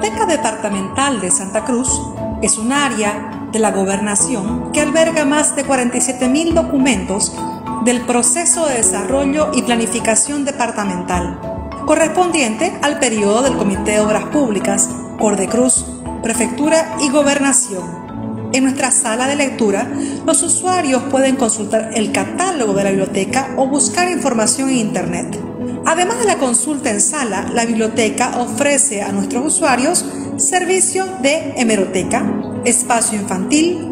Biblioteca Departamental de Santa Cruz es un área de la gobernación que alberga más de 47.000 documentos del proceso de desarrollo y planificación departamental, correspondiente al periodo del Comité de Obras Públicas, Cordecruz, Prefectura y Gobernación. En nuestra sala de lectura, los usuarios pueden consultar el catálogo de la biblioteca o buscar información en Internet. Además de la consulta en sala, la biblioteca ofrece a nuestros usuarios servicio de hemeroteca, espacio infantil,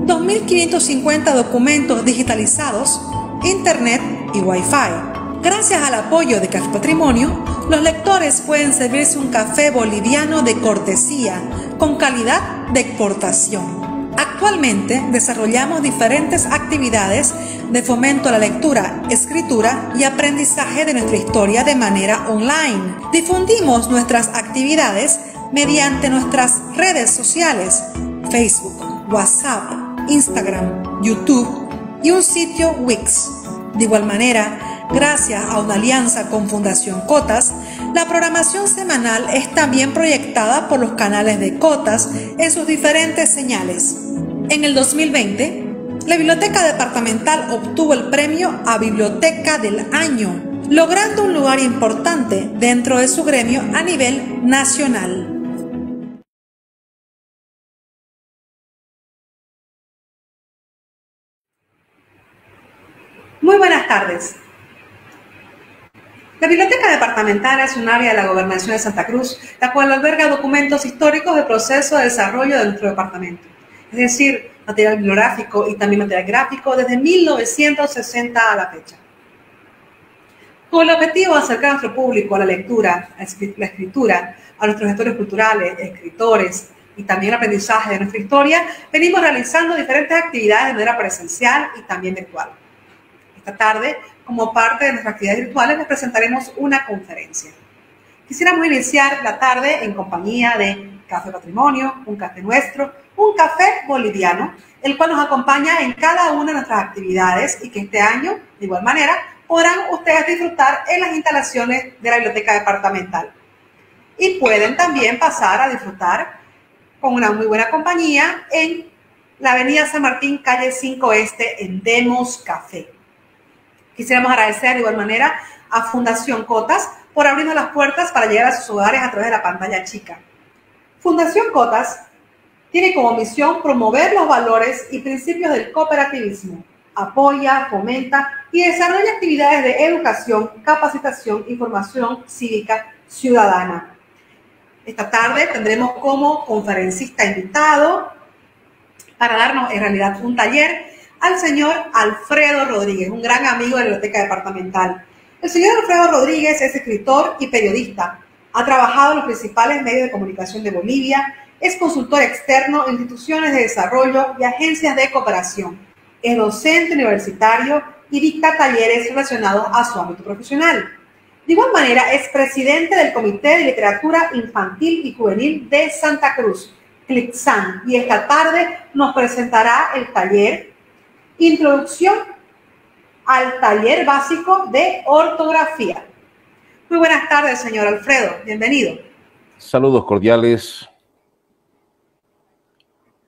2.550 documentos digitalizados, Internet y Wi-Fi. Gracias al apoyo de Café Patrimonio, los lectores pueden servirse un café boliviano de cortesía, con calidad de exportación. Actualmente desarrollamos diferentes actividades de fomento a la lectura, escritura y aprendizaje de nuestra historia de manera online. Difundimos nuestras actividades mediante nuestras redes sociales, Facebook, WhatsApp, Instagram, YouTube y un sitio Wix. De igual manera, gracias a una alianza con Fundación Cotas, la programación semanal es también proyectada por los canales de Cotas en sus diferentes señales. En el 2020, la Biblioteca Departamental obtuvo el premio a Biblioteca del Año, logrando un lugar importante dentro de su gremio a nivel nacional. Muy buenas tardes. La Biblioteca Departamental es un área de la Gobernación de Santa Cruz, la cual alberga documentos históricos del proceso de desarrollo de nuestro departamento, es decir, material bibliográfico y también material gráfico desde 1960 a la fecha. Con el objetivo de acercar a nuestro público a la lectura, a la escritura, a nuestros gestores culturales, escritores y también el aprendizaje de nuestra historia, venimos realizando diferentes actividades de manera presencial y también virtual. Esta tarde, como parte de nuestras actividades virtuales, les presentaremos una conferencia. Quisiéramos iniciar la tarde en compañía de Café Patrimonio, un café nuestro, un café boliviano, el cual nos acompaña en cada una de nuestras actividades y que este año, de igual manera, podrán ustedes disfrutar en las instalaciones de la Biblioteca Departamental. Y pueden también pasar a disfrutar con una muy buena compañía en la Avenida San Martín, calle 5 Este, en Demos Café. Quisiéramos agradecer de igual manera a Fundación Cotas por abrirnos las puertas para llegar a sus hogares a través de la pantalla chica. Fundación Cotas tiene como misión promover los valores y principios del cooperativismo, apoya, fomenta y desarrolla actividades de educación, capacitación y formación cívica ciudadana. Esta tarde tendremos como conferencista invitado para darnos en realidad un taller al señor Alfredo Rodríguez, un gran amigo de la Biblioteca Departamental. El señor Alfredo Rodríguez es escritor y periodista. Ha trabajado en los principales medios de comunicación de Bolivia, es consultor externo en instituciones de desarrollo y agencias de cooperación. Es docente universitario y dicta talleres relacionados a su ámbito profesional. De igual manera, es presidente del Comité de Literatura Infantil y Juvenil de Santa Cruz, CLICSAN, y esta tarde nos presentará el taller Introducción al taller básico de ortografía. Muy buenas tardes, señor Alfredo. Bienvenido. Saludos cordiales.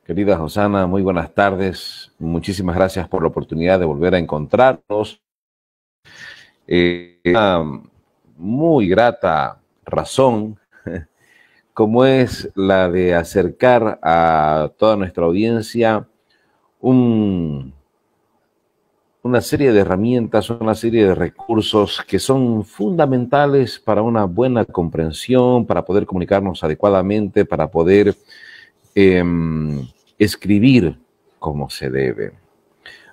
Querida Josana, muy buenas tardes. Muchísimas gracias por la oportunidad de volver a encontrarnos. Una muy grata razón, como es la de acercar a toda nuestra audiencia una serie de herramientas, una serie de recursos que son fundamentales para una buena comprensión, para poder comunicarnos adecuadamente, para poder escribir como se debe.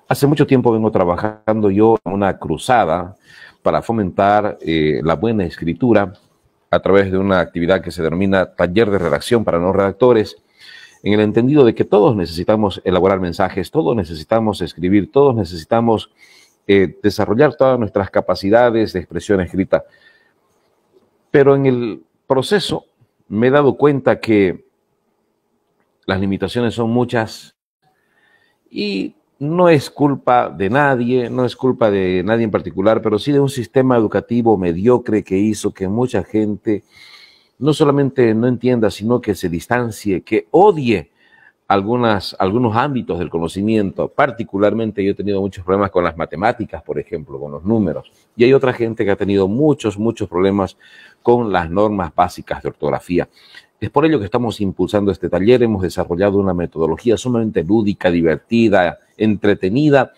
Hace mucho tiempo vengo trabajando yo en una cruzada para fomentar la buena escritura a través de una actividad que se denomina Taller de Redacción para No Redactores, en el entendido de que todos necesitamos elaborar mensajes, todos necesitamos escribir, todos necesitamos desarrollar todas nuestras capacidades de expresión escrita. Pero en el proceso me he dado cuenta que las limitaciones son muchas y no es culpa de nadie, no es culpa de nadie en particular, pero sí de un sistema educativo mediocre que hizo que mucha gente no solamente no entienda, sino que se distancie, que odie algunos ámbitos del conocimiento. Particularmente yo he tenido muchos problemas con las matemáticas, por ejemplo, con los números. Y hay otra gente que ha tenido muchos problemas con las normas básicas de ortografía. Es por ello que estamos impulsando este taller. Hemos desarrollado una metodología sumamente lúdica, divertida, entretenida,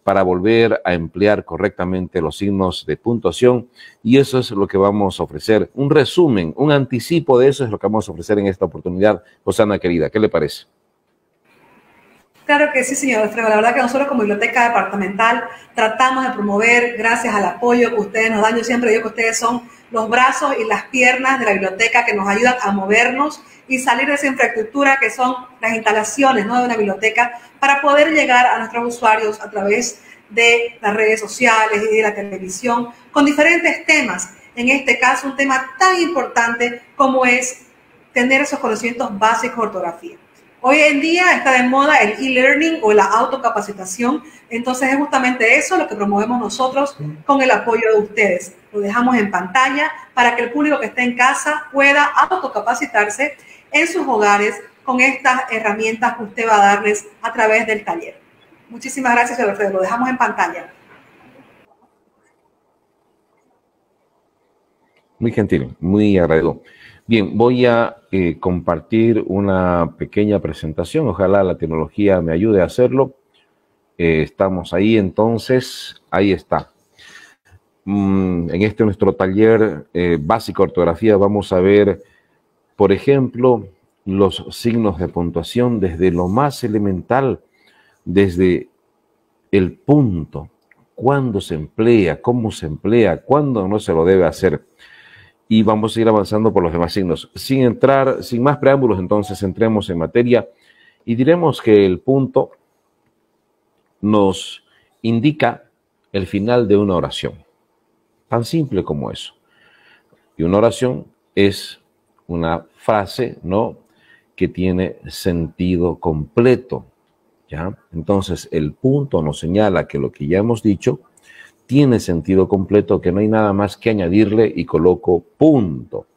para volver a emplear correctamente los signos de puntuación, y eso es lo que vamos a ofrecer. Un resumen, un anticipo de eso es lo que vamos a ofrecer en esta oportunidad. Rosana querida, ¿qué le parece? Claro que sí, señor Alfredo. La verdad que nosotros como biblioteca departamental tratamos de promover, gracias al apoyo que ustedes nos dan. Yo siempre digo que ustedes son los brazos y las piernas de la biblioteca que nos ayudan a movernos y salir de esa infraestructura que son las instalaciones, ¿no?, de una biblioteca, para poder llegar a nuestros usuarios a través de las redes sociales y de la televisión con diferentes temas. En este caso, un tema tan importante como es tener esos conocimientos básicos de ortografía. Hoy en día está de moda el e-learning o la autocapacitación, entonces es justamente eso lo que promovemos nosotros con el apoyo de ustedes. Lo dejamos en pantalla para que el público que esté en casa pueda autocapacitarse en sus hogares con estas herramientas que usted va a darles a través del taller. Muchísimas gracias, señor Alfredo. Lo dejamos en pantalla. Muy gentil, muy agradecido. Bien, voy a compartir una pequeña presentación. Ojalá la tecnología me ayude a hacerlo. Estamos ahí, entonces, ahí está. En este nuestro taller básico de ortografía vamos a ver, por ejemplo, los signos de puntuación desde lo más elemental, desde el punto, cuándo se emplea, cómo se emplea, cuándo no se lo debe hacer. Y vamos a ir avanzando por los demás signos. Sin más preámbulos, entonces entremos en materia y diremos que el punto nos indica el final de una oración. Tan simple como eso. Y una oración es una frase, ¿no?, que tiene sentido completo, ¿ya? Entonces, el punto nos señala que lo que ya hemos dicho tiene sentido completo, que no hay nada más que añadirle y coloco punto.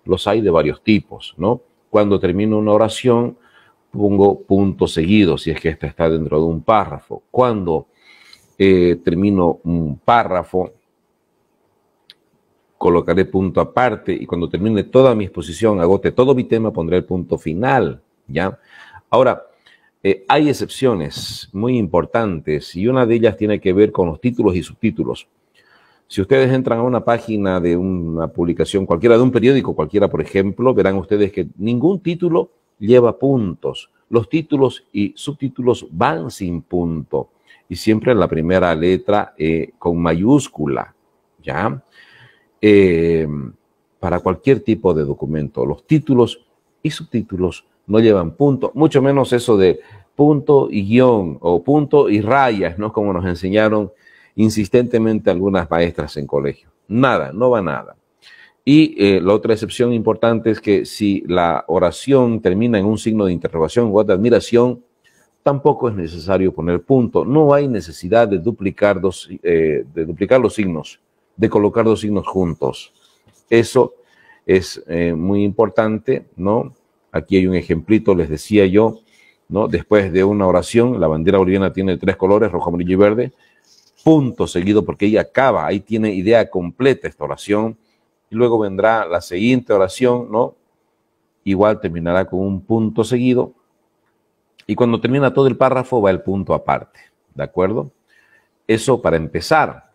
Los hay de varios tipos, ¿no? Cuando termino una oración, pongo punto seguido, si es que esta está dentro de un párrafo. Cuando termino un párrafo, colocaré punto aparte, y cuando termine toda mi exposición, agote todo mi tema, pondré el punto final, ¿ya? Ahora, hay excepciones muy importantes y una de ellas tiene que ver con los títulos y subtítulos. Si ustedes entran a una página de una publicación cualquiera, de un periódico cualquiera, por ejemplo, verán ustedes que ningún título lleva puntos. Los títulos y subtítulos van sin punto y siempre en la primera letra con mayúscula, ¿ya? Para cualquier tipo de documento, los títulos y subtítulos no llevan punto, mucho menos eso de punto y guión o punto y rayas, ¿no?, como nos enseñaron insistentemente algunas maestras en colegio. Nada, no va nada. Y la otra excepción importante es que si la oración termina en un signo de interrogación o de admiración, tampoco es necesario poner punto. No hay necesidad de duplicar los signos, de colocar dos signos juntos. Eso es muy importante, ¿no? Aquí hay un ejemplito, les decía yo, ¿no? Después de una oración, la bandera boliviana tiene 3 colores, rojo, amarillo y verde, punto seguido, porque ella acaba, ahí tiene idea completa esta oración, y luego vendrá la siguiente oración, ¿no? Igual terminará con un punto seguido, y cuando termina todo el párrafo va el punto aparte, ¿de acuerdo? Eso para empezar.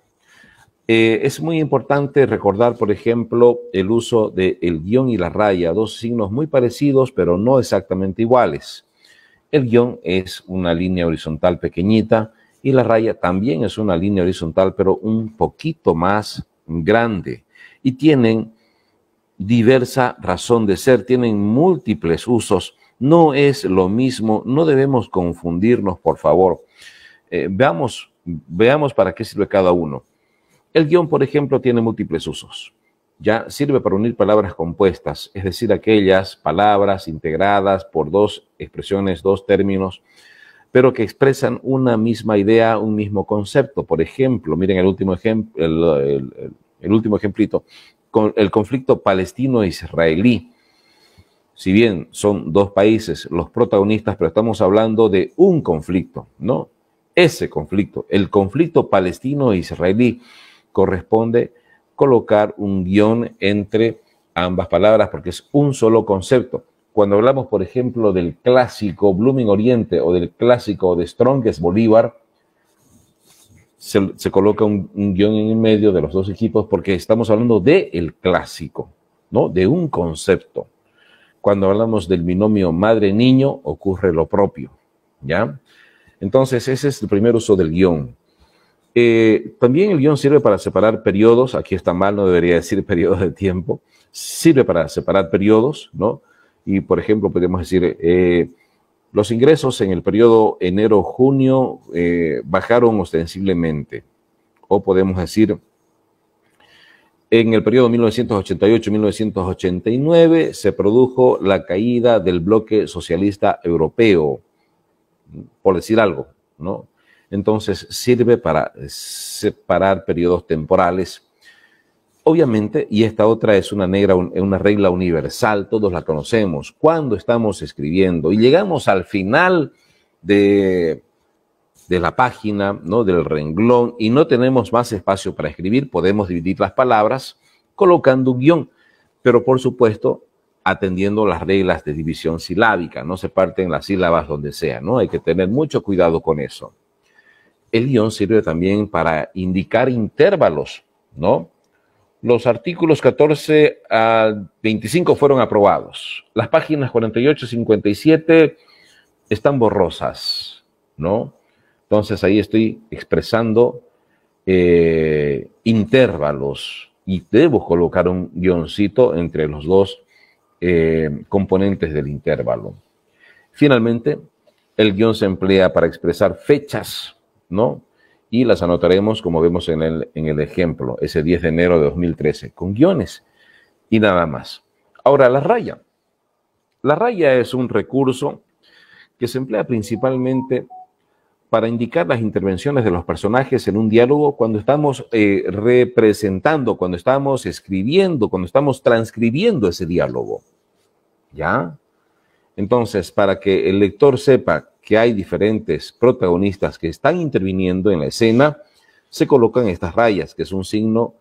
Es muy importante recordar, por ejemplo, el uso del guión y la raya, dos signos muy parecidos, pero no exactamente iguales. El guión es una línea horizontal pequeñita y la raya también es una línea horizontal, pero un poquito más grande. Y tienen diversa razón de ser, tienen múltiples usos. No es lo mismo, no debemos confundirnos, por favor. Veamos para qué sirve cada uno. El guión, por ejemplo, tiene múltiples usos. Ya sirve para unir palabras compuestas, es decir, aquellas palabras integradas por dos expresiones, dos términos, pero que expresan una misma idea, un mismo concepto. Por ejemplo, miren el último ejemplito. el conflicto palestino-israelí. Si bien son dos países los protagonistas, pero estamos hablando de un conflicto, ¿no? Ese conflicto, el conflicto palestino-israelí, corresponde colocar un guión entre ambas palabras porque es un solo concepto. Cuando hablamos, por ejemplo, del clásico Blooming Oriente o del clásico de Strongest Bolívar, se coloca un guión en el medio de los dos equipos porque estamos hablando del clásico, ¿no? De un concepto. Cuando hablamos del binomio madre-niño, ocurre lo propio, ¿ya? Entonces, ese es el primer uso del guión. También el guión sirve para separar periodos. Aquí está mal, no debería decir periodos de tiempo. Sirve para separar periodos, ¿no? Y, por ejemplo, podemos decir, los ingresos en el periodo enero-junio bajaron ostensiblemente. O podemos decir, en el periodo 1988-1989 se produjo la caída del bloque socialista europeo, por decir algo, ¿no? Entonces sirve para separar periodos temporales. Obviamente, y esta otra es una regla universal, todos la conocemos. Cuando estamos escribiendo y llegamos al final de la página, ¿no? Del renglón, y no tenemos más espacio para escribir, podemos dividir las palabras colocando un guión, pero por supuesto atendiendo las reglas de división silábica. No se parten las sílabas donde sea, ¿no? Hay que tener mucho cuidado con eso. El guión sirve también para indicar intervalos, ¿no? Los artículos 14 a 25 fueron aprobados. Las páginas 48 y 57 están borrosas, ¿no? Entonces ahí estoy expresando intervalos y debo colocar un guioncito entre los dos componentes del intervalo. Finalmente, el guión se emplea para expresar fechas, ¿no? Y las anotaremos como vemos en el ejemplo, ese 10 de enero de 2013, con guiones y nada más. Ahora, la raya. La raya es un recurso que se emplea principalmente para indicar las intervenciones de los personajes en un diálogo cuando estamos representando, cuando estamos escribiendo, cuando estamos transcribiendo ese diálogo. ¿Ya? Entonces, para que el lector sepa que hay diferentes protagonistas que están interviniendo en la escena, se colocan estas rayas, que es un signo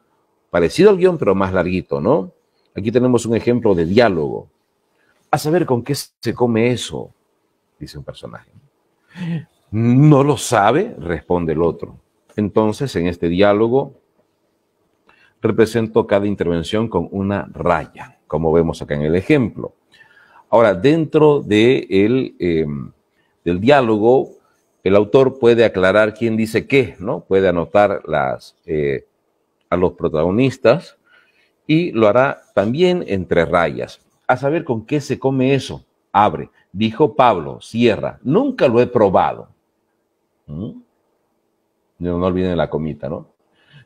parecido al guión, pero más larguito, ¿no? Aquí tenemos un ejemplo de diálogo. A saber con qué se come eso, dice un personaje. No lo sabe, responde el otro. Entonces, en este diálogo, represento cada intervención con una raya, como vemos acá en el ejemplo. Ahora, dentro del diálogo, el autor puede aclarar quién dice qué, ¿no? Puede anotar a los protagonistas y lo hará también entre rayas. A saber con qué se come eso. Abre. Dijo Pablo, cierra. Nunca lo he probado. No olviden la comita, ¿no?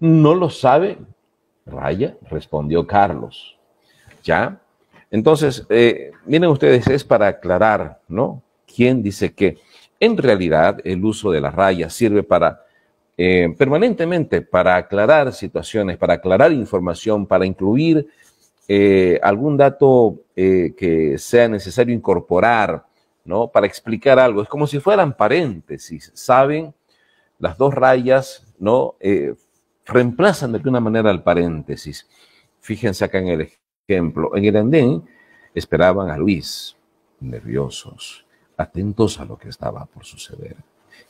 No lo sabe, raya, respondió Carlos. ¿Ya? Entonces, miren ustedes, es para aclarar, ¿no? ¿Quién dice qué? En realidad, el uso de las rayas sirve para, permanentemente, para aclarar situaciones, para aclarar información, para incluir algún dato que sea necesario incorporar, ¿no? Para explicar algo. Es como si fueran paréntesis, ¿saben? Las dos rayas, ¿no? Reemplazan de alguna manera el paréntesis. Fíjense acá en el ejemplo. En el andén esperaban a Luis, nerviosos, atentos a lo que estaba por suceder,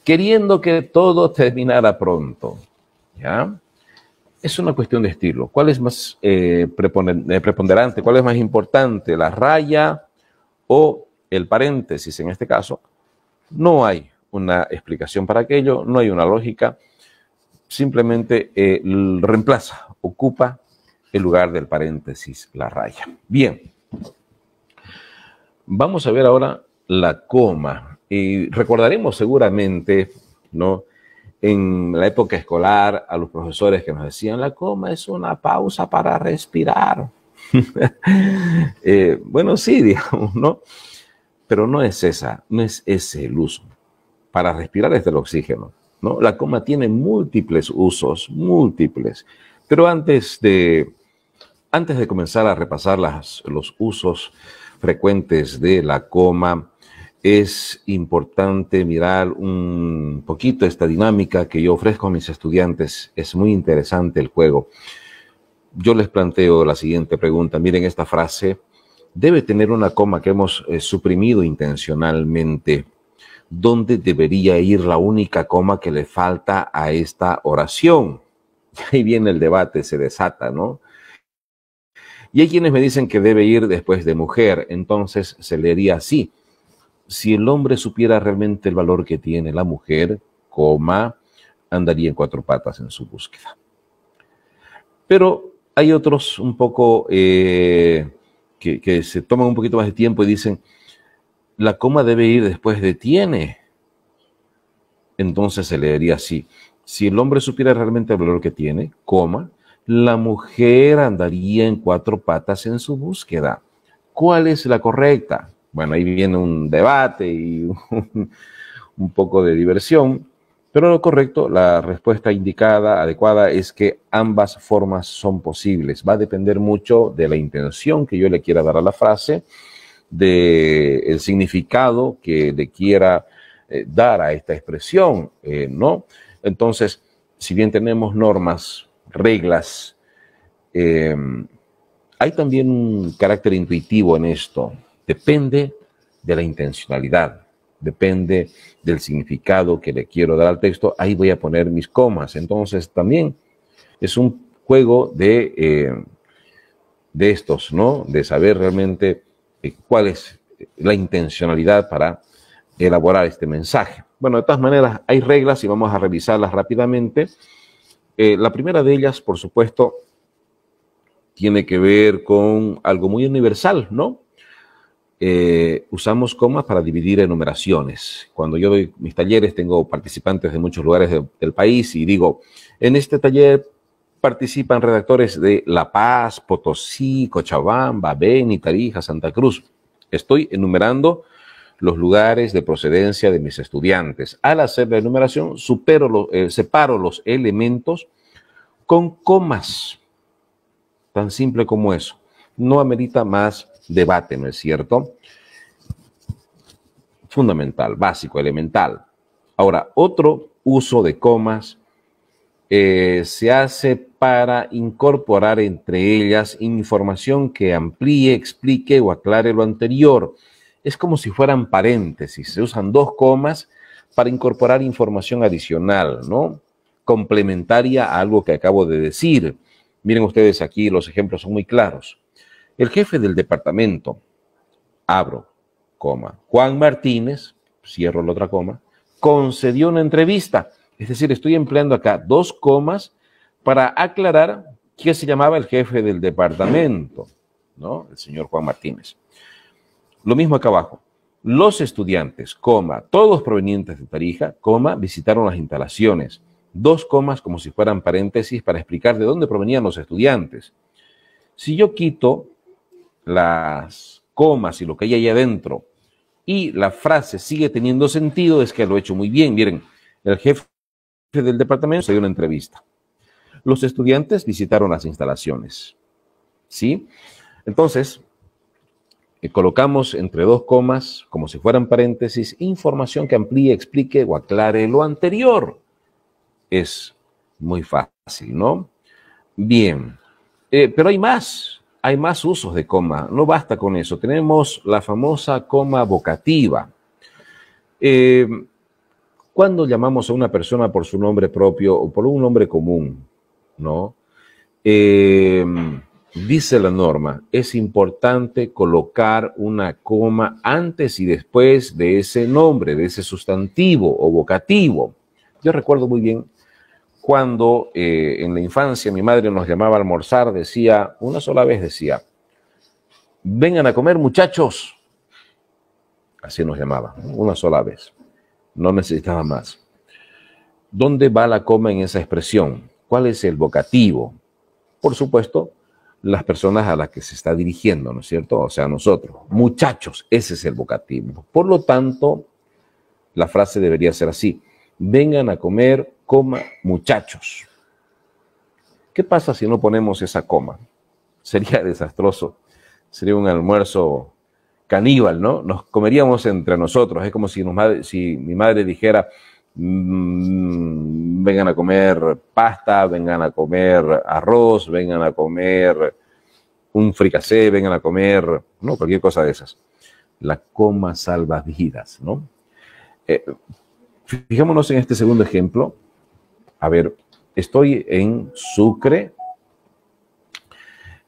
queriendo que todo terminara pronto. ¿Ya? Es una cuestión de estilo. ¿Cuál es más preponderante? ¿Cuál es más importante? ¿La raya o el paréntesis? En este caso, no hay una explicación para aquello, no hay una lógica. Simplemente reemplaza, ocupa el lugar del paréntesis, la raya. Bien. Vamos a ver ahora la coma. Y recordaremos seguramente, ¿no? En la época escolar, a los profesores que nos decían, la coma es una pausa para respirar. Bueno, sí, digamos, ¿no? Pero no es esa, no es ese el uso. Para respirar es del oxígeno, ¿no? La coma tiene múltiples usos, múltiples. Pero antes de Antes de comenzar a repasar los usos frecuentes de la coma, es importante mirar un poquito esta dinámica que yo ofrezco a mis estudiantes. Es muy interesante el juego. Yo les planteo la siguiente pregunta. Miren esta frase. Debe tener una coma que hemos suprimido intencionalmente. ¿Dónde debería ir la única coma que le falta a esta oración? Ahí viene el debate, se desata, ¿no? Y hay quienes me dicen que debe ir después de mujer. Entonces se leería así. Si el hombre supiera realmente el valor que tiene la mujer, coma, andaría en 4 patas en su búsqueda. Pero hay otros un poco que se toman un poquito más de tiempo y dicen, la coma debe ir después de tiene. Entonces se leería así. Si el hombre supiera realmente el valor que tiene, coma, la mujer andaría en 4 patas en su búsqueda. ¿Cuál es la correcta? Bueno, ahí viene un debate y un poco de diversión, pero lo correcto, la respuesta indicada, adecuada, es que ambas formas son posibles. Va a depender mucho de la intención que yo le quiera dar a la frase, del significado que le quiera dar a esta expresión, ¿no? Entonces, si bien tenemos normas, reglas, hay también un carácter intuitivo en esto. Depende de la intencionalidad, depende del significado que le quiero dar al texto. Ahí voy a poner mis comas. Entonces, también es un juego de estos, ¿no? De saber realmente cuál es la intencionalidad para elaborar este mensaje. Bueno, de todas maneras, hay reglas y vamos a revisarlas rápidamente. La primera de ellas, por supuesto, tiene que ver con algo muy universal, ¿no? Usamos comas para dividir enumeraciones. Cuando yo doy mis talleres, tengo participantes de muchos lugares del país y digo, en este taller participan redactores de La Paz, Potosí, Cochabamba, Beni, Tarija, Santa Cruz. Estoy enumerando los lugares de procedencia de mis estudiantes. Al hacer la enumeración, separo los elementos con comas. Tan simple como eso. No amerita más debate, ¿no es cierto? Fundamental, básico, elemental. Ahora, otro uso de comas se hace para incorporar entre ellas información que amplíe, explique o aclare lo anterior. Es como si fueran paréntesis. Se usan 2 comas para incorporar información adicional, ¿no? Complementaria a algo que acabo de decir. Miren ustedes aquí, los ejemplos son muy claros. El jefe del departamento, abro, coma, Juan Martínez, cierro la otra coma, concedió una entrevista. Es decir, estoy empleando acá 2 comas para aclarar que se llamaba el jefe del departamento, ¿no? El señor Juan Martínez. Lo mismo acá abajo. Los estudiantes, coma, todos provenientes de Tarija, coma, visitaron las instalaciones. 2 comas como si fueran paréntesis para explicar de dónde provenían los estudiantes. Si yo quito las comas y lo que hay ahí adentro y la frase sigue teniendo sentido, es que lo he hecho muy bien. Miren, el jefe del departamento se dio una entrevista. Los estudiantes visitaron las instalaciones. ¿Sí? Entonces, colocamos entre 2 comas, como si fueran paréntesis, información que amplíe, explique o aclare lo anterior. Es muy fácil, ¿no? Bien, pero hay más usos de coma, no basta con eso. Tenemos la famosa coma vocativa. Cuando llamamos a una persona por su nombre propio o por un nombre común, ¿no? Dice la norma, es importante colocar una coma antes y después de ese nombre, de ese sustantivo o vocativo. Yo recuerdo muy bien cuando en la infancia mi madre nos llamaba a almorzar, decía, una sola vez decía, vengan a comer muchachos. Así nos llamaba, una sola vez. No necesitaba más. ¿Dónde va la coma en esa expresión? ¿Cuál es el vocativo? Por supuesto, las personas a las que se está dirigiendo, ¿no es cierto? O sea, nosotros, muchachos, ese es el vocativo. Por lo tanto, la frase debería ser así, vengan a comer, coma, muchachos. ¿Qué pasa si no ponemos esa coma? sería desastroso. Sería un almuerzo caníbal, ¿no? Nos comeríamos entre nosotros. Es como si, si mi madre dijera, vengan a comer pasta, vengan a comer arroz, vengan a comer un fricasé, vengan a comer, no, cualquier cosa de esas. La coma salva vidas, ¿no? Fijémonos en este segundo ejemplo. A ver, estoy en Sucre,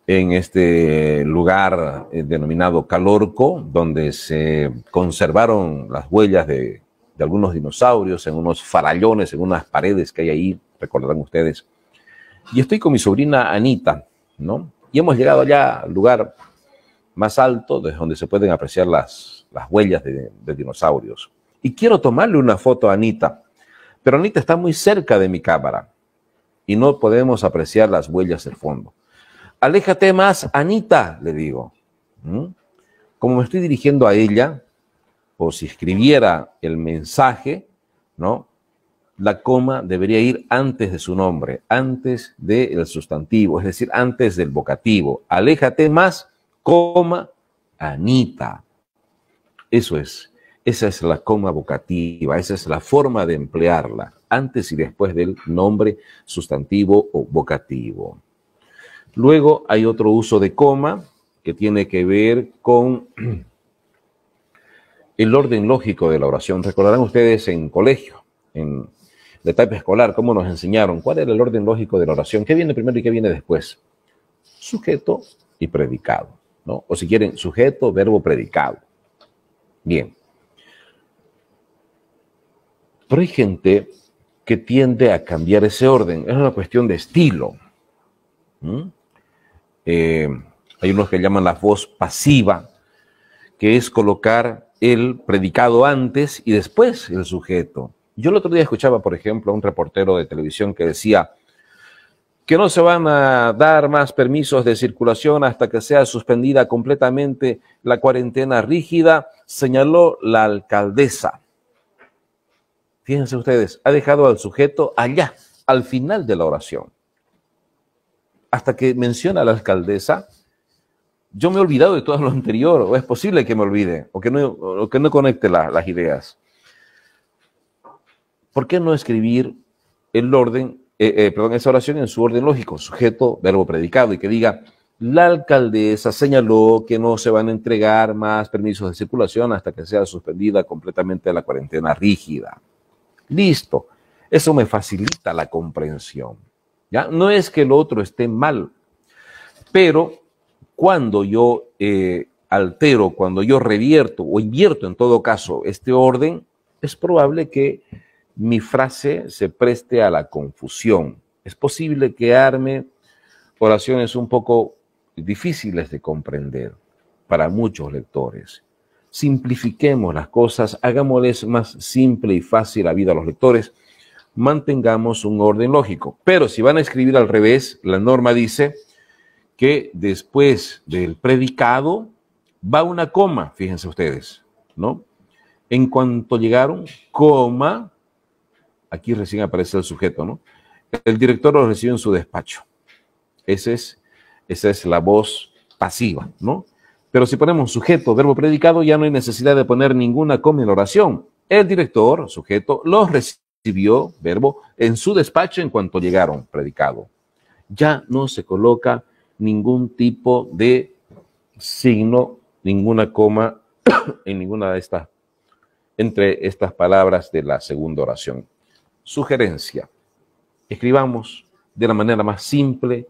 en este lugar denominado Calorco, donde se conservaron las huellas de algunos dinosaurios en unos farallones, en unas paredes que hay ahí, recordarán ustedes. Y estoy con mi sobrina Anita, ¿no? Y hemos llegado allá al lugar más alto, desde donde se pueden apreciar las huellas de dinosaurios. Y quiero tomarle una foto a Anita, pero Anita está muy cerca de mi cámara y no podemos apreciar las huellas del fondo. Aléjate más, Anita, le digo. Como me estoy dirigiendo a ella, o si escribiera el mensaje, ¿no? La coma debería ir antes de su nombre, antes del sustantivo, es decir, antes del vocativo. Aléjate más, coma, Anita. Eso es. Esa es la coma vocativa, esa es la forma de emplearla, antes y después del nombre, sustantivo o vocativo. Luego hay otro uso de coma que tiene que ver con el orden lógico de la oración. Recordarán ustedes en colegio, en la etapa escolar, cómo nos enseñaron cuál era el orden lógico de la oración, qué viene primero y qué viene después. Sujeto y predicado, ¿no? O si quieren, sujeto, verbo, predicado. Bien. Pero hay gente que tiende a cambiar ese orden. Es una cuestión de estilo. Hay unos que llaman la voz pasiva, que es colocar el predicado antes y después el sujeto. Yo el otro día escuchaba, por ejemplo, a un reportero de televisión que decía que no se van a dar más permisos de circulación hasta que sea suspendida completamente la cuarentena rígida, señaló la alcaldesa. Fíjense ustedes, ha dejado al sujeto allá, al final de la oración. Hasta que menciona a la alcaldesa, yo me he olvidado de todo lo anterior, o es posible que me olvide, o que no conecte las ideas. ¿Por qué no escribir el orden, esa oración en su orden lógico? Sujeto, verbo, predicado, y que diga, la alcaldesa señaló que no se van a entregar más permisos de circulación hasta que sea suspendida completamente la cuarentena rígida. Listo, eso me facilita la comprensión. ¿Ya? No es que el otro esté mal, pero cuando yo altero, cuando yo revierto o invierto en todo caso este orden, es probable que mi frase se preste a la confusión. Es posible que arme oraciones un poco difíciles de comprender para muchos lectores. Simplifiquemos las cosas, hagámosles más simple y fácil la vida a los lectores, mantengamos un orden lógico. Pero si van a escribir al revés, la norma dice que después del predicado va una coma, fíjense ustedes, ¿no? En cuanto llegaron, coma, aquí recién aparece el sujeto, ¿no? El director lo recibe en su despacho. Esa es la voz pasiva, ¿no? Pero si ponemos sujeto, verbo, predicado, ya no hay necesidad de poner ninguna coma en la oración. El director, sujeto, los recibió, verbo, en su despacho en cuanto llegaron, predicado. Ya no se coloca ningún tipo de signo, ninguna coma en ninguna de estas, entre estas palabras de la segunda oración. Sugerencia. Escribamos de la manera más simple,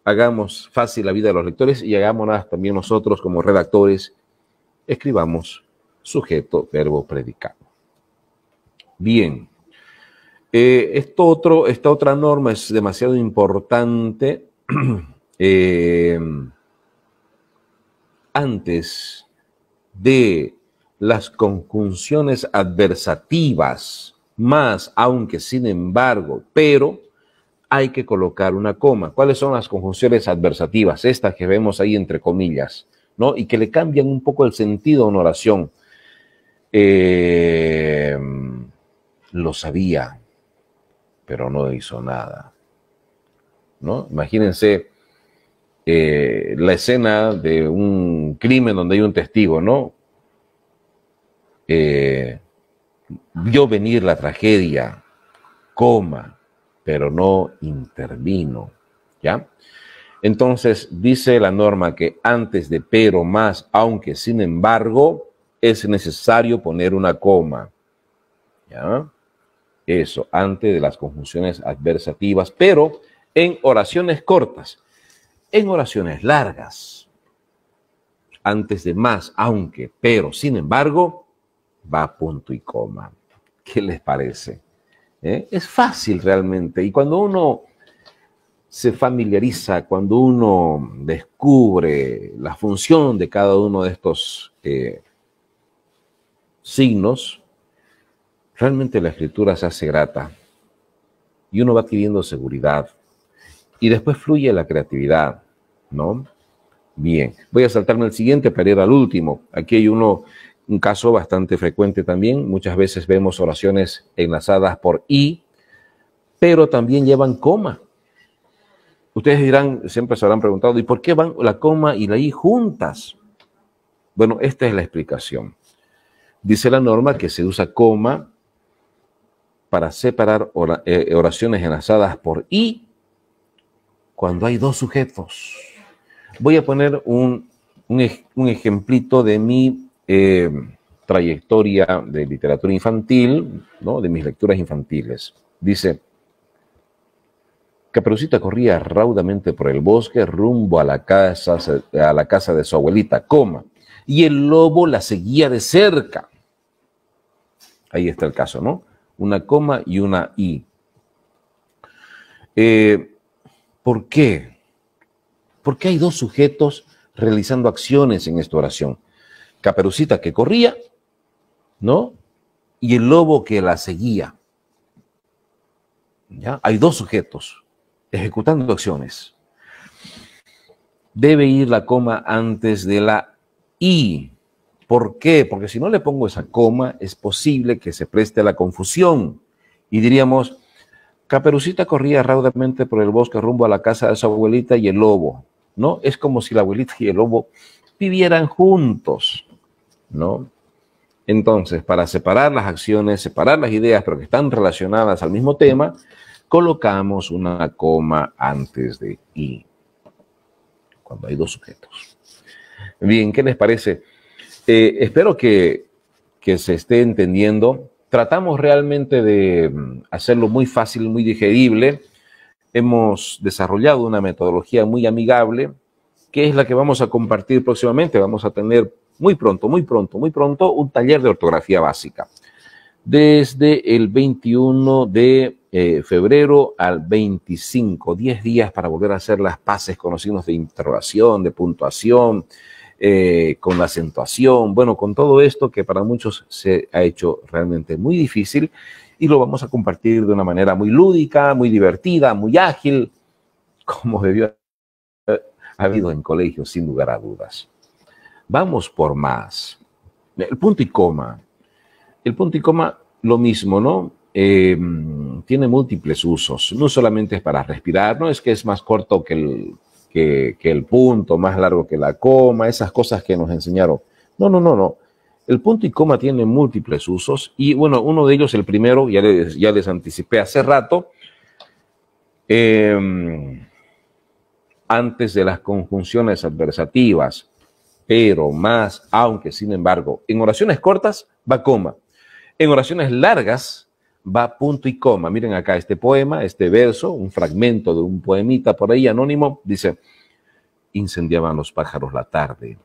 hagamos fácil la vida de los lectores y hagámosla también nosotros como redactores. Escribamos sujeto, verbo, predicado. Bien. Esta otra norma es demasiado importante. Antes de las conjunciones adversativas, más, aunque, sin embargo, pero, hay que colocar una coma. ¿Cuáles son las conjunciones adversativas? Estas que vemos ahí entre comillas, ¿no? Y que le cambian un poco el sentido a una oración. Lo sabía, pero no hizo nada, ¿no? Imagínense la escena de un crimen donde hay un testigo, ¿no? Vio venir la tragedia, coma, pero no intervino, ¿ya? Entonces, dice la norma que antes de pero, más, aunque, sin embargo, es necesario poner una coma, ¿ya? Eso, antes de las conjunciones adversativas, pero en oraciones cortas. En oraciones largas, antes de más, aunque, pero, sin embargo, va punto y coma. ¿Qué les parece? Es fácil realmente. Y cuando uno se familiariza, cuando uno descubre la función de cada uno de estos signos, realmente la escritura se hace grata. Y uno va adquiriendo seguridad. Y después fluye la creatividad, ¿no? Bien, voy a saltarme al siguiente para ir al último. Aquí hay un caso bastante frecuente también. Muchas veces vemos oraciones enlazadas por y, pero también llevan coma. Ustedes dirán, siempre se habrán preguntado, ¿y por qué van la coma y la i juntas? Bueno, esta es la explicación. Dice la norma que se usa coma para separar oraciones enlazadas por i cuando hay dos sujetos. Voy a poner un ejemplito de mi trayectoria de literatura infantil, ¿no? De mis lecturas infantiles. Dice: Caperucita corría raudamente por el bosque rumbo a la casa de su abuelita, coma, y el lobo la seguía de cerca. Ahí está el caso, ¿no? Una coma y una i. ¿Por qué? Porque hay dos sujetos realizando acciones en esta oración. Caperucita que corría, ¿no? Y el lobo que la seguía. ¿Ya? Hay dos sujetos ejecutando acciones. Debe ir la coma antes de la i. ¿Por qué? Porque si no le pongo esa coma, es posible que se preste a la confusión. Y diríamos: Caperucita corría raudamente por el bosque rumbo a la casa de su abuelita y el lobo, ¿no? Es como si la abuelita y el lobo vivieran juntos, ¿no? Entonces, para separar las acciones, separar las ideas, pero que están relacionadas al mismo tema, colocamos una coma antes de i, cuando hay dos sujetos. Bien, ¿qué les parece? Espero que se esté entendiendo. Tratamos realmente de hacerlo muy fácil, muy digerible. Hemos desarrollado una metodología muy amigable, que es la que vamos a compartir próximamente. Vamos a tener muy pronto, un taller de ortografía básica. Desde el 21 de febrero al 25, 10 días para volver a hacer las paces con los signos de interrogación, de puntuación, con la acentuación, bueno, con todo esto que para muchos se ha hecho realmente muy difícil, y lo vamos a compartir de una manera muy lúdica, muy divertida, muy ágil, como debió haber habido en colegios, sin lugar a dudas. Vamos por más. El punto y coma. El punto y coma, lo mismo, ¿no? Tiene múltiples usos. No solamente es para respirar, no es que es más corto que el punto, más largo que la coma, esas cosas que nos enseñaron. No. El punto y coma tiene múltiples usos y, bueno, uno de ellos, el primero, ya les anticipé hace rato, antes de las conjunciones adversativas, pero, más, aunque, sin embargo. En oraciones cortas va coma. En oraciones largas va punto y coma. Miren acá este poema, este verso, un fragmento de un poemita por ahí anónimo, dice: incendiaban los pájaros la tarde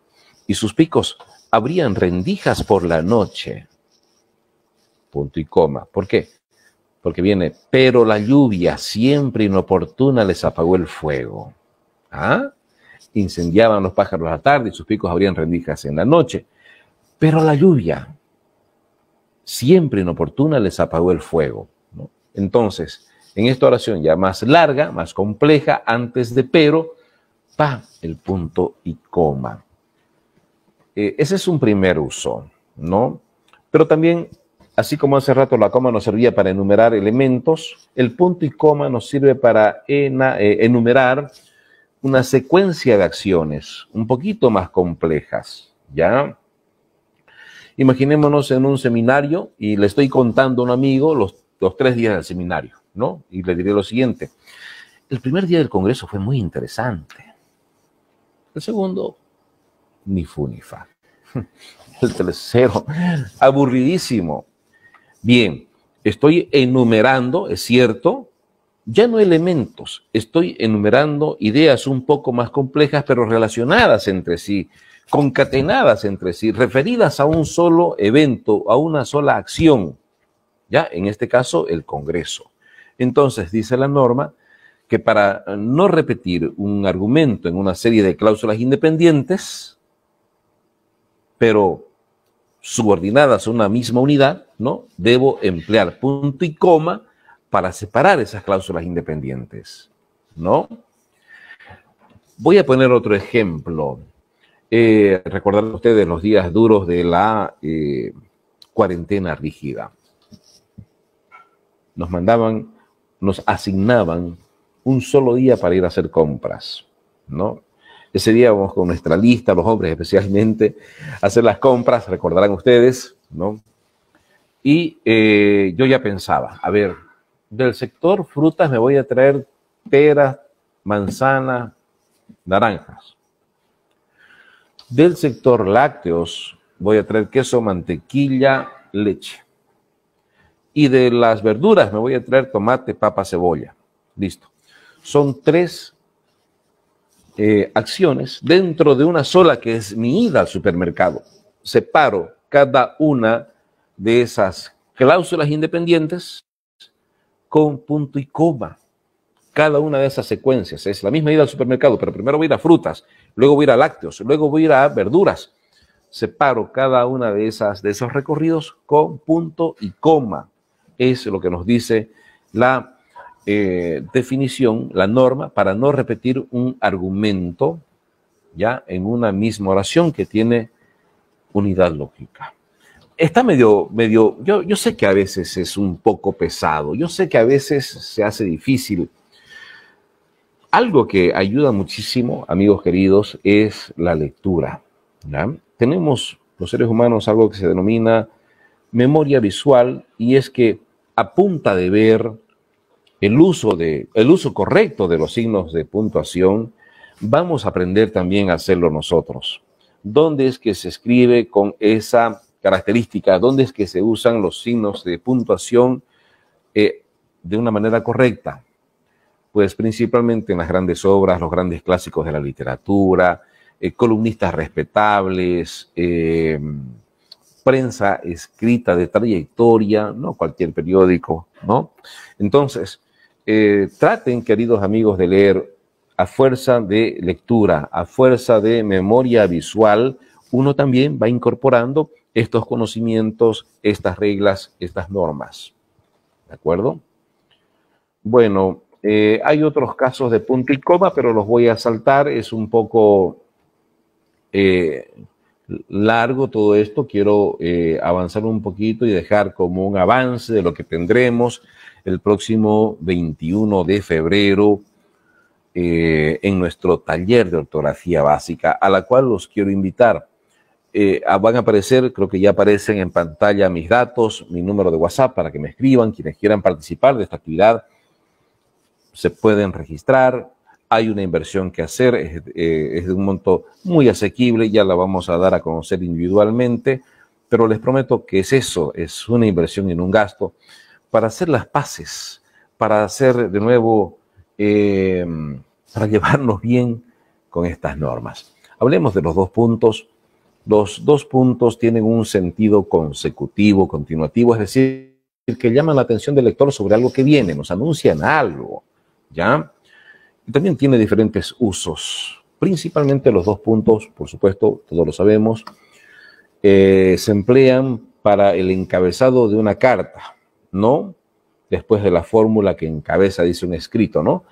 y sus picos abrían rendijas por la noche. Punto y coma. ¿Por qué? Porque viene: pero la lluvia siempre inoportuna les apagó el fuego. ¿Ah? Incendiaban los pájaros la tarde y sus picos abrían rendijas en la noche. Pero la lluvia siempre inoportuna les apagó el fuego, ¿no? Entonces, en esta oración ya más larga, más compleja, antes de pero, va el punto y coma. Ese es un primer uso, ¿no? Pero también, así como hace rato la coma nos servía para enumerar elementos, el punto y coma nos sirve para enumerar una secuencia de acciones un poquito más complejas, ¿ya? Imaginémonos en un seminario y le estoy contando a un amigo los 3 días del seminario, ¿no? Y le diré lo siguiente. El primer día del Congreso fue muy interesante. El segundo, ni fu ni fa. El tercero, aburridísimo. Bien, estoy enumerando, es cierto, ya no elementos, estoy enumerando ideas un poco más complejas, pero relacionadas entre sí, concatenadas entre sí, referidas a un solo evento, a una sola acción, ya, en este caso, el Congreso. Entonces, dice la norma que para no repetir un argumento en una serie de cláusulas independientes, pero subordinadas a una misma unidad, ¿no? Debo emplear punto y coma para separar esas cláusulas independientes, ¿no? Voy a poner otro ejemplo. Recordar ustedes los días duros de la cuarentena rígida. Nos asignaban un solo día para ir a hacer compras, ¿no? Ese día vamos con nuestra lista, los hombres especialmente, a hacer las compras, recordarán ustedes, ¿no? Y yo ya pensaba, a ver, del sector frutas me voy a traer peras, manzanas, naranjas. Del sector lácteos voy a traer queso, mantequilla, leche. Y de las verduras me voy a traer tomate, papa, cebolla. Listo. Son 3 acciones dentro de una sola que es mi ida al supermercado. Separo cada una de esas cláusulas independientes con punto y coma. Cada una de esas secuencias es la misma ida al supermercado, pero primero voy a ir a frutas, luego voy a ir a lácteos, luego voy a ir a verduras. Separo cada una de esos recorridos con punto y coma. Es lo que nos dice la definición, la norma, para no repetir un argumento ya en una misma oración que tiene unidad lógica. Está medio, yo sé que a veces es un poco pesado, yo sé que a veces se hace difícil. Algo que ayuda muchísimo, amigos queridos, es la lectura, ¿ya? Tenemos los seres humanos algo que se denomina memoria visual, y es que a punta de ver el uso correcto de los signos de puntuación, vamos a aprender también a hacerlo nosotros. ¿Dónde es que se escribe con esa característica? ¿Dónde es que se usan los signos de puntuación de una manera correcta? Pues principalmente en las grandes obras, los grandes clásicos de la literatura, columnistas respetables, prensa escrita de trayectoria, no cualquier periódico, ¿no? Entonces, traten, queridos amigos, de leer a fuerza de lectura, a fuerza de memoria visual. Uno también va incorporando estos conocimientos, estas reglas, estas normas. ¿De acuerdo? Bueno, hay otros casos de punto y coma, pero los voy a saltar. Es un poco largo todo esto. Quiero avanzar un poquito y dejar como un avance de lo que tendremos el próximo 21 de febrero en nuestro taller de ortografía básica, a la cual los quiero invitar. Van a aparecer, creo que ya aparecen en pantalla mis datos, mi número de WhatsApp para que me escriban. Quienes quieran participar de esta actividad se pueden registrar. Hay una inversión que hacer, es de un monto muy asequible, ya la vamos a dar a conocer individualmente, pero les prometo que es eso, es una inversión en un gasto para hacer las paces, para hacer de nuevo, para llevarnos bien con estas normas. Hablemos de los 2 puntos. Los 2 puntos tienen un sentido consecutivo, continuativo, es decir, que llaman la atención del lector sobre algo que viene, nos anuncian algo, ¿ya? Y también tiene diferentes usos. Principalmente los 2 puntos, por supuesto, todos lo sabemos, se emplean para el encabezado de una carta, ¿no? Después de la fórmula que encabeza, dice un escrito, ¿no?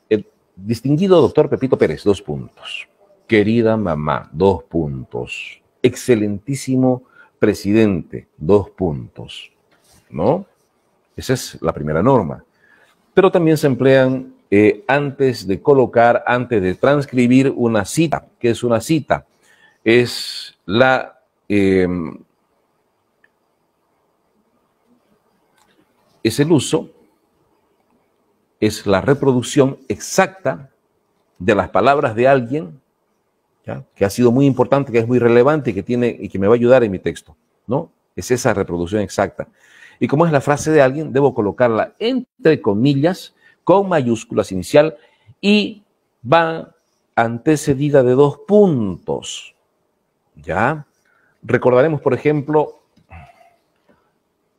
El distinguido doctor Pepito Pérez, 2 puntos. Querida mamá, 2 puntos. Excelentísimo presidente, 2 puntos, ¿no? Esa es la primera norma. Pero también se emplean antes de colocar, antes de transcribir una cita. ¿Qué es una cita? Es es el uso, es la reproducción exacta de las palabras de alguien, ¿ya?, que ha sido muy importante, que es muy relevante y que me va a ayudar en mi texto, ¿no? Es esa reproducción exacta. Y como es la frase de alguien, debo colocarla entre comillas, con mayúsculas inicial, y va antecedida de 2 puntos, ¿ya? Recordaremos, por ejemplo,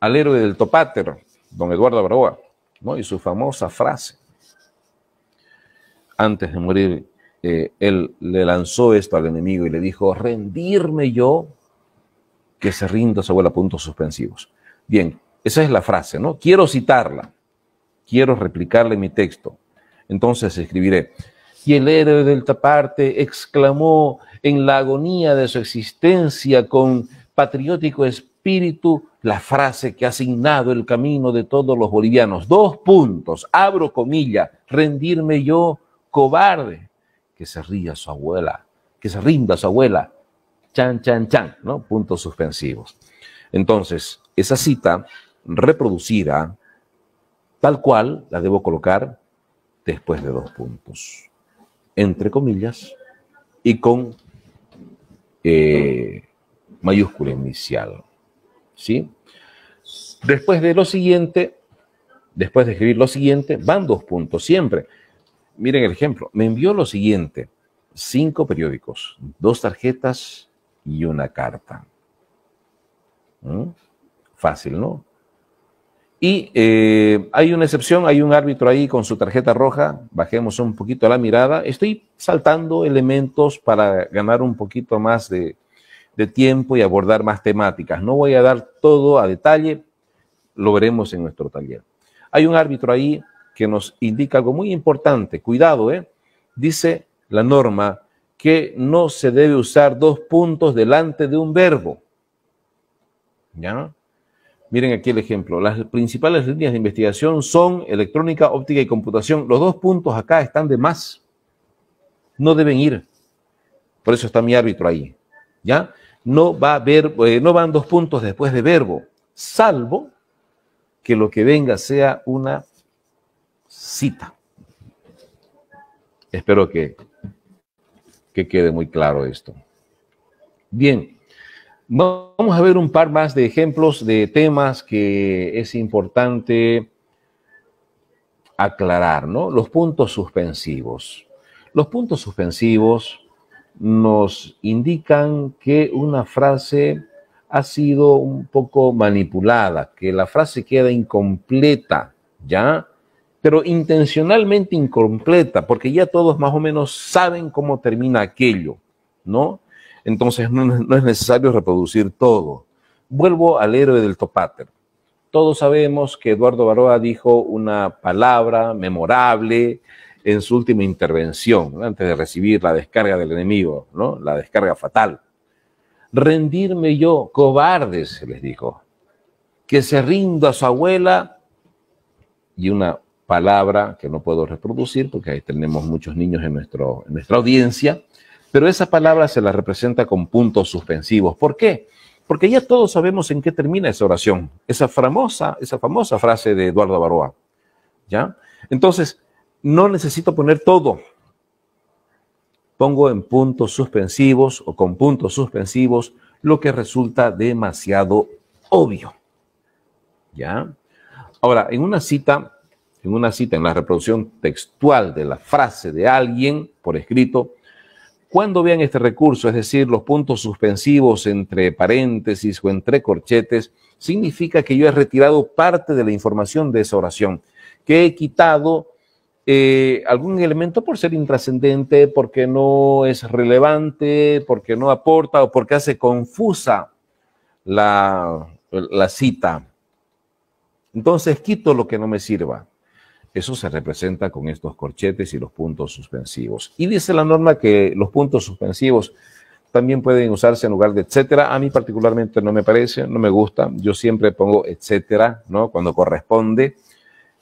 al héroe del Topáter, don Eduardo Baroa, ¿no?, y su famosa frase. Antes de morir, él le lanzó esto al enemigo y le dijo: rendirme yo, que se rinda su abuela, puntos suspensivos. Bien, esa es la frase, ¿no? Quiero citarla, quiero replicarla en mi texto. Entonces escribiré: y el héroe del Taparte exclamó en la agonía de su existencia con patriótico espíritu la frase que ha asignado el camino de todos los bolivianos. 2 puntos, abro comilla, rendirme yo, cobarde, que se ría su abuela, que se rinda su abuela, chan, chan, chan, ¿no? Puntos suspensivos. Entonces, esa cita reproducida, tal cual, la debo colocar después de 2 puntos, entre comillas y con mayúscula inicial, ¿sí? Después de lo siguiente, después de escribir lo siguiente, van 2 puntos siempre. Miren el ejemplo, me envió lo siguiente: 5 periódicos, 2 tarjetas y una carta. Fácil, ¿no? Y hay una excepción, hay un árbitro ahí con su tarjeta roja. Bajemos un poquito la mirada. Estoy saltando elementos para ganar un poquito más de tiempo y abordar más temáticas. No voy a dar todo a detalle, lo veremos en nuestro taller. Hay un árbitro ahí que nos indica algo muy importante. Cuidado, dice la norma que no se debe usar 2 puntos delante de un verbo. ¿Ya? Miren aquí el ejemplo. Las principales líneas de investigación son electrónica, óptica y computación. Los 2 puntos acá están de más. No deben ir. Por eso está mi árbitro ahí. ¿Ya? No va a haber, no van 2 puntos después de verbo, salvo que lo que venga sea una cita. Espero que quede muy claro esto. Bien. Vamos a ver un par más de ejemplos de temas que es importante aclarar, ¿no? Los puntos suspensivos. Los puntos suspensivos nos indican que una frase ha sido un poco manipulada, que la frase queda incompleta, ¿ya? Pero intencionalmente incompleta, porque ya todos más o menos saben cómo termina aquello, ¿no? Entonces no es necesario reproducir todo. Vuelvo al héroe del Topáter. Todos sabemos que Eduardo Baroa dijo una palabra memorable en su última intervención, ¿no?, antes de recibir la descarga del enemigo, ¿no?, la descarga fatal. Rendirme yo, cobardes, se les dijo, que se rinda a su abuela, y una palabra que no puedo reproducir porque ahí tenemos muchos niños en nuestra audiencia. Pero esa palabra se la representa con puntos suspensivos. ¿Por qué? Porque ya todos sabemos en qué termina esa oración, esa famosa frase de Eduardo Baroa, ¿ya? Entonces, no necesito poner todo. Pongo en puntos suspensivos o con puntos suspensivos lo que resulta demasiado obvio, ¿ya? Ahora, en una cita, en la reproducción textual de la frase de alguien por escrito, cuando vean este recurso, es decir, los puntos suspensivos entre paréntesis o entre corchetes, significa que yo he retirado parte de la información de esa oración, que he quitado algún elemento por ser intrascendente, porque no es relevante, porque no aporta o porque hace confusa la cita. Entonces quito lo que no me sirva. Eso se representa con estos corchetes y los puntos suspensivos. Y dice la norma que los puntos suspensivos también pueden usarse en lugar de etcétera. A mí particularmente no me parece, no me gusta. Yo siempre pongo etcétera, ¿no?, cuando corresponde.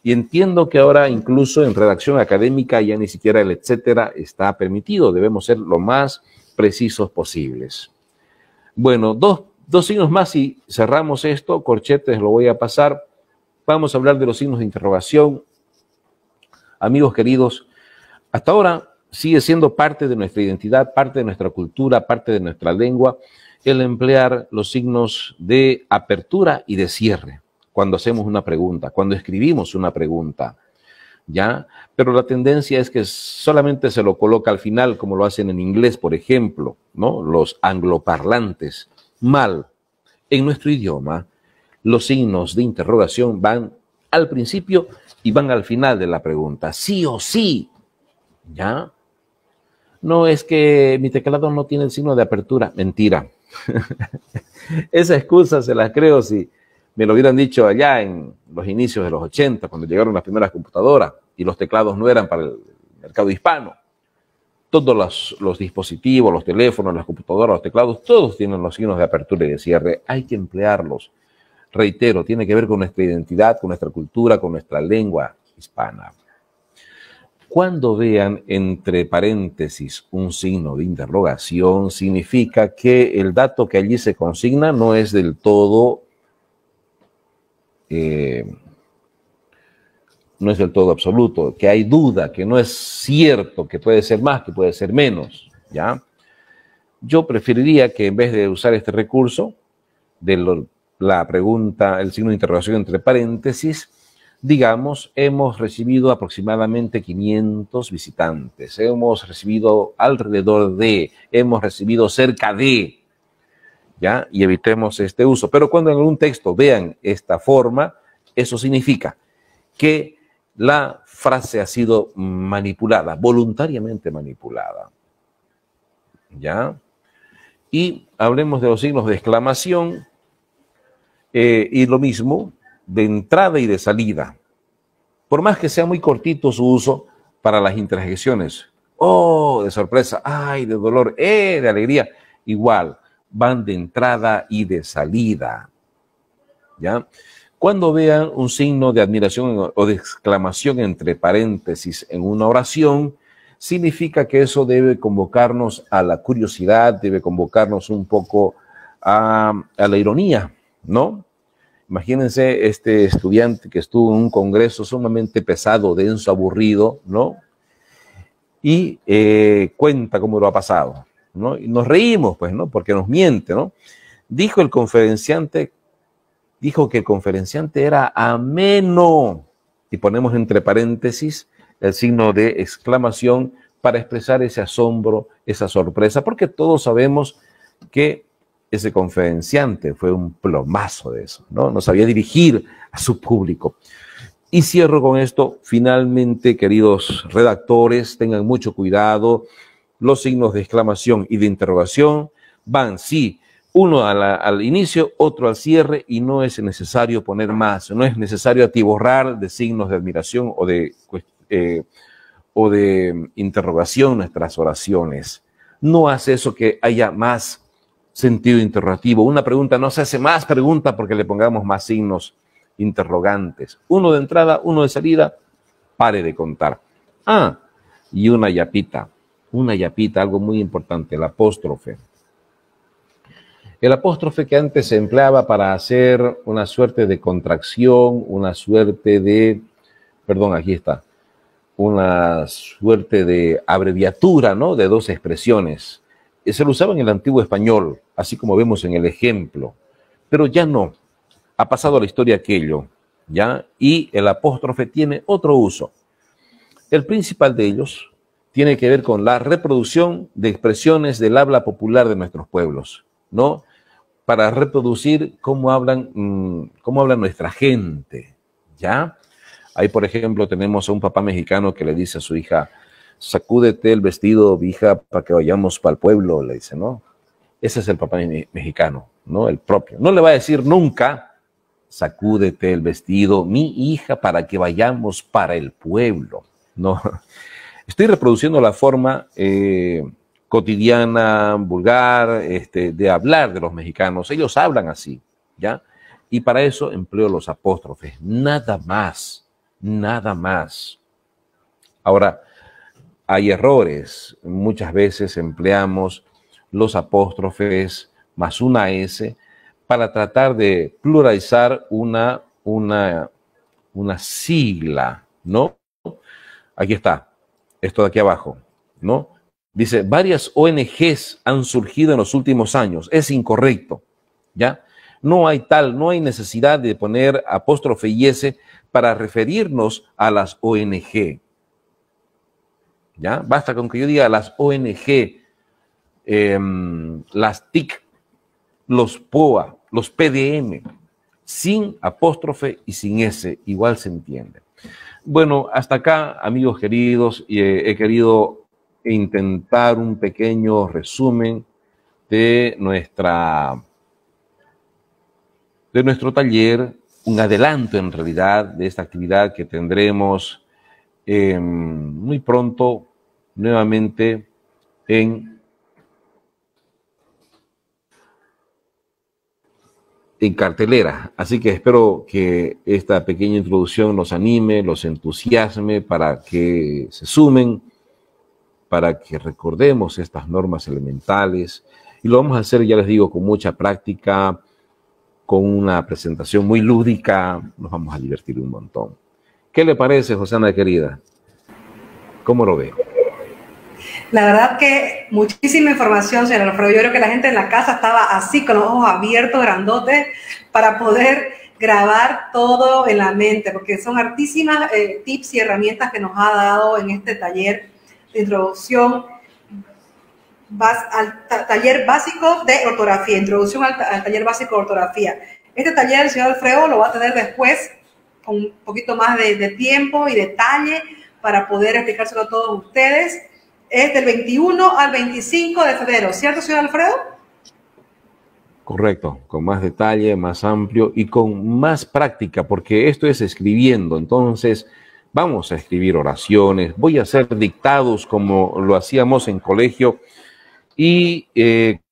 Y entiendo que ahora incluso en redacción académica ya ni siquiera el etcétera está permitido. Debemos ser lo más precisos posibles. Bueno, dos signos más y cerramos esto. Corchetes lo voy a pasar. Vamos a hablar de los signos de interrogación. Amigos queridos, hasta ahora sigue siendo parte de nuestra identidad, parte de nuestra cultura, parte de nuestra lengua, el emplear los signos de apertura y de cierre cuando hacemos una pregunta, cuando escribimos una pregunta, ¿ya? Pero la tendencia es que solamente se lo coloca al final, como lo hacen en inglés, por ejemplo, ¿no? Los angloparlantes. Mal. En nuestro idioma, los signos de interrogación van al principio y van al final de la pregunta, sí o sí, ¿ya? No es que mi teclado no tiene el signo de apertura. Mentira. Esa excusa se la creo si me lo hubieran dicho allá en los inicios de los 80, cuando llegaron las primeras computadoras y los teclados no eran para el mercado hispano. Todos los dispositivos, los teléfonos, las computadoras, los teclados, todos tienen los signos de apertura y de cierre. Hay que emplearlos. Reitero, tiene que ver con nuestra identidad, con nuestra cultura, con nuestra lengua hispana. Cuando vean entre paréntesis un signo de interrogación, significa que el dato que allí se consigna no es del todo, no es del todo absoluto, que hay duda, que no es cierto, que puede ser más, que puede ser menos, ¿ya? Yo preferiría que en vez de usar este recurso de la pregunta, el signo de interrogación entre paréntesis, digamos, hemos recibido aproximadamente 500 visitantes, hemos recibido alrededor de, hemos recibido cerca de, ¿ya? Y evitemos este uso. Pero cuando en algún texto vean esta forma, eso significa que la frase ha sido manipulada, voluntariamente manipulada, ¿ya? Y hablemos de los signos de exclamación y lo mismo, de entrada y de salida. Por más que sea muy cortito su uso para las interjecciones, oh, de sorpresa, ay, de dolor, de alegría, igual, van de entrada y de salida, ¿ya? Cuando vean un signo de admiración o de exclamación entre paréntesis en una oración, significa que eso debe convocarnos a la curiosidad, debe convocarnos un poco a la ironía, ¿no? Imagínense este estudiante que estuvo en un congreso sumamente pesado, denso, aburrido, ¿no? Y cuenta cómo lo ha pasado, ¿no? Y nos reímos, pues, ¿no? Porque nos miente, ¿no? Dijo que el conferenciante era ameno. Y ponemos entre paréntesis el signo de exclamación para expresar ese asombro, esa sorpresa, porque todos sabemos que ese conferenciante fue un plomazo de eso, ¿no? No sabía dirigir a su público. Y cierro con esto. Finalmente, queridos redactores, tengan mucho cuidado. Los signos de exclamación y de interrogación van, sí, uno al inicio, otro al cierre, y no es necesario poner más, no es necesario atiborrar de signos de admiración o de interrogación nuestras oraciones. No hace eso que haya más sentido interrogativo. Una pregunta no se hace más pregunta porque le pongamos más signos interrogantes. Uno de entrada, uno de salida, pare de contar. Y una yapita, algo muy importante, el apóstrofe. El apóstrofe que antes se empleaba para hacer una suerte de contracción, una suerte de abreviatura, ¿no? De dos expresiones. Se lo usaba en el antiguo español, así como vemos en el ejemplo, pero ya no. Ha pasado a la historia aquello, ¿ya? Y el apóstrofe tiene otro uso. El principal de ellos tiene que ver con la reproducción de expresiones del habla popular de nuestros pueblos, ¿no? Para reproducir cómo hablan nuestra gente, ¿ya? Ahí, por ejemplo, tenemos a un papá mexicano que le dice a su hija, sacúdete el vestido, hija, para que vayamos para el pueblo, le dice, ¿no? Ese es el papá mexicano, ¿no? El propio. No le va a decir nunca, sacúdete el vestido, mi hija, para que vayamos para el pueblo, ¿no? Estoy reproduciendo la forma cotidiana, vulgar, de hablar de los mexicanos. Ellos hablan así, ¿ya? Y para eso empleo los apóstrofes, nada más, nada más. Ahora, hay errores. Muchas veces empleamos los apóstrofes más una S para tratar de pluralizar una sigla, ¿no? Aquí está, esto de aquí abajo, ¿no? Dice, varias ONGs han surgido en los últimos años. Es incorrecto, ¿ya? No hay necesidad de poner apóstrofe y S para referirnos a las ONG, ¿ya? Basta con que yo diga las ONG, las TIC, los POA, los PDM, sin apóstrofe y sin S, igual se entiende. Bueno, hasta acá, amigos queridos, he querido intentar un pequeño resumen de nuestro taller, un adelanto en realidad de esta actividad que tendremos muy pronto nuevamente en cartelera. Así que espero que esta pequeña introducción los anime, los entusiasme para que se sumen, para que recordemos estas normas elementales. Y lo vamos a hacer, ya les digo, con mucha práctica, con una presentación muy lúdica. Nos vamos a divertir un montón. ¿Qué le parece, Josana querida? ¿Cómo lo ve? La verdad que muchísima información, señor Alfredo. Yo creo que la gente en la casa estaba así, con los ojos abiertos, grandotes, para poder grabar todo en la mente, porque son hartísimas tips y herramientas que nos ha dado en este taller de introducción al taller básico de ortografía, introducción al taller básico de ortografía. Este taller el señor Alfredo lo va a tener después, con un poquito más de tiempo y detalle, para poder explicárselo a todos ustedes. Es del 21 al 25 de febrero, ¿cierto, señor Alfredo? Correcto, con más detalle, más amplio y con más práctica, porque esto es escribiendo. Entonces, vamos a escribir oraciones, voy a hacer dictados como lo hacíamos en colegio. Y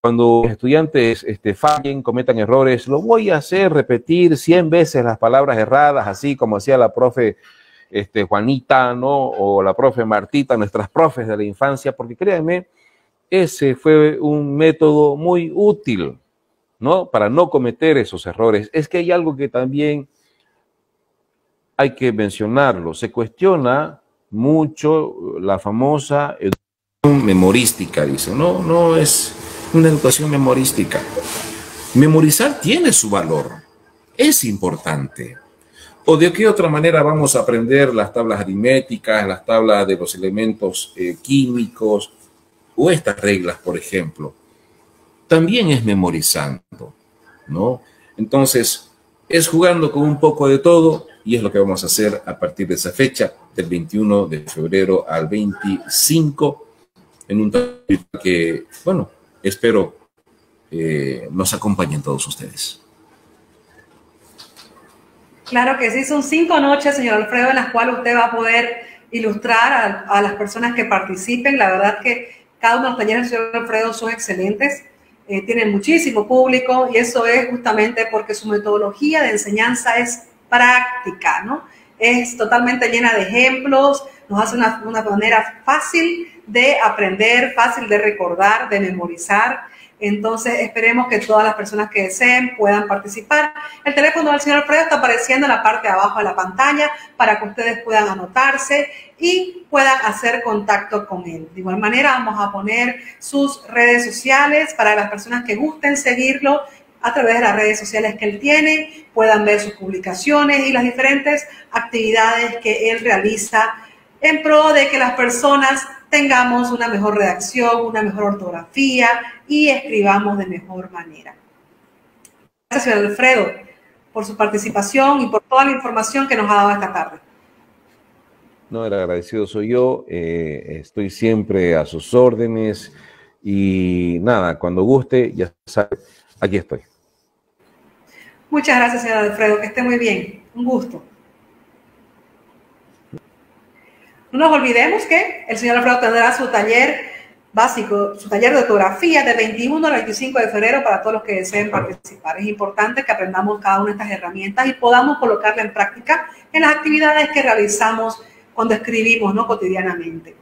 cuando los estudiantes fallen, cometan errores, lo voy a hacer repetir 100 veces las palabras erradas, así como hacía la profe Juanita, ¿no? O la profe Martita, nuestras profes de la infancia, porque créanme, ese fue un método muy útil, ¿no? Para no cometer esos errores. Es que hay algo que también hay que mencionarlo. Se cuestiona mucho la famosa educación memorística, dice. No, no es una educación memorística. Memorizar tiene su valor, es importante. ¿O de qué otra manera vamos a aprender las tablas aritméticas, las tablas de los elementos químicos o estas reglas, por ejemplo? También es memorizando, ¿no? Entonces, es jugando con un poco de todo y es lo que vamos a hacer a partir de esa fecha, del 21 de febrero al 25, en un taller que, bueno, espero nos acompañen todos ustedes. Claro que sí, son 5 noches, señor Alfredo, en las cuales usted va a poder ilustrar a las personas que participen. La verdad que cada uno de los talleres del señor Alfredo son excelentes, tienen muchísimo público y eso es justamente porque su metodología de enseñanza es práctica, ¿no? Es totalmente llena de ejemplos, nos hace una manera fácil de aprender, fácil de recordar, de memorizar. Entonces, esperemos que todas las personas que deseen puedan participar. El teléfono del señor Alfredo está apareciendo en la parte de abajo de la pantalla para que ustedes puedan anotarse y puedan hacer contacto con él. De igual manera, vamos a poner sus redes sociales para las personas que gusten seguirlo a través de las redes sociales que él tiene, puedan ver sus publicaciones y las diferentes actividades que él realiza en pro de que las personas tengamos una mejor redacción, una mejor ortografía y escribamos de mejor manera. Gracias, señor Alfredo, por su participación y por toda la información que nos ha dado esta tarde. No, el agradecido soy yo, estoy siempre a sus órdenes y nada, cuando guste, ya sabe, aquí estoy. Muchas gracias, señor Alfredo, que esté muy bien, un gusto. No nos olvidemos que el señor Alfredo tendrá su taller básico, su taller de ortografía del 21 al 25 de febrero para todos los que deseen participar. Es importante que aprendamos cada una de estas herramientas y podamos colocarla en práctica en las actividades que realizamos cuando escribimos, ¿no?, cotidianamente.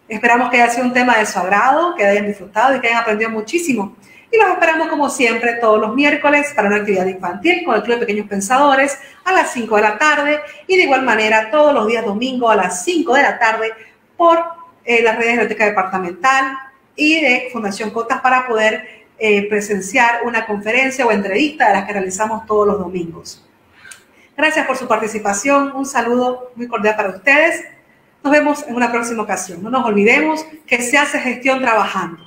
Esperamos que haya sido un tema de su agrado, que hayan disfrutado y que hayan aprendido muchísimo. Y los esperamos, como siempre, todos los miércoles para una actividad infantil con el Club de Pequeños Pensadores a las 5 de la tarde y de igual manera todos los días domingo a las 5 de la tarde por las redes de Biblioteca Departamental y de Fundación Cotas para poder presenciar una conferencia o entrevista de las que realizamos todos los domingos. Gracias por su participación. Un saludo muy cordial para ustedes. Nos vemos en una próxima ocasión. No nos olvidemos que se hace gestión trabajando.